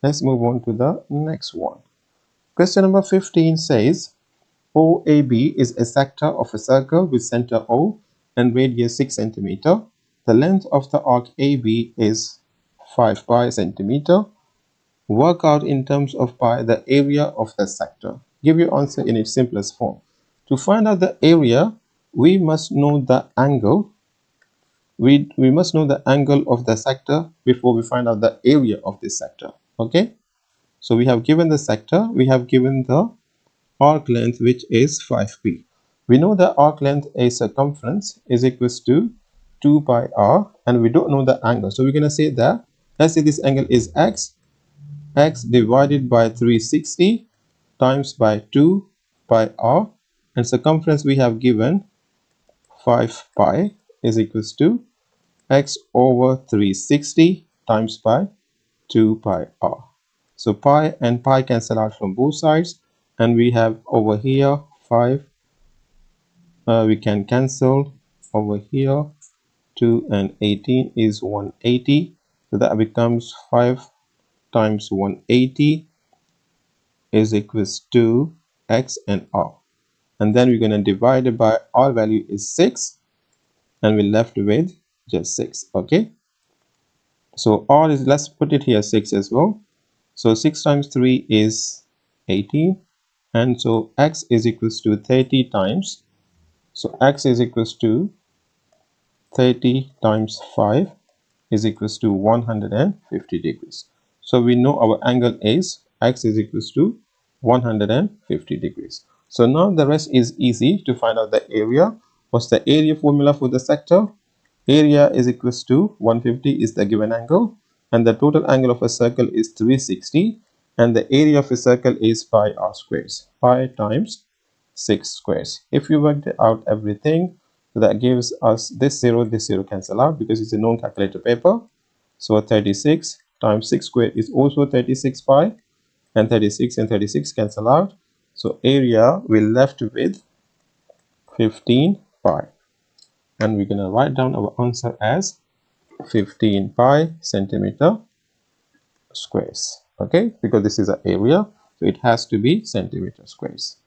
Let's move on to the next one. Question number 15 says OAB is a sector of a circle with center O and radius 6 cm. The length of the arc AB is 5 pi centimeter. Work out in terms of pi the area of the sector. Give your answer in its simplest form. To find out the area, we must know the angle. We must know the angle of the sector before we find out the area of this sector. Okay, so we have given the sector, we have given the arc length, which is 5p. We know the arc length is circumference is equals to 2 pi r, and we don't know the angle, so we're going to say that, let's say this angle is x divided by 360 times by 2 pi r, and circumference we have given 5 pi is equals to x over 360 times by 2 pi r. So pi and pi cancel out from both sides, and we have over here 5. We can cancel over here. 2 and 18 is 180. So that becomes 5 times 180 is equals to x and r. And then we're going to divide it by r value is 6, and we're left with just 6. Okay. So r is, let's put it here 6 as well. So 6 times 3 is 18, and so x is equals to 30 times. So x is equals to 30 times 5 is equals to 150 degrees. So we know our angle is x is equals to 150 degrees. So now the rest is easy to find out the area. What's the area formula for the sector? Area is equals to 150 is the given angle, and the total angle of a circle is 360, and the area of a circle is pi r squares, pi times 6 squares. If you worked out everything, that gives us this 0 cancel out because it's a non-calculator paper. So 36 times 6 square is also 36 pi, and 36 and 36 cancel out. So area we're left with 15 pi, and we're going to write down our answer as 15 pi centimeter squares. Okay, because this is an area, so it has to be centimeter squares.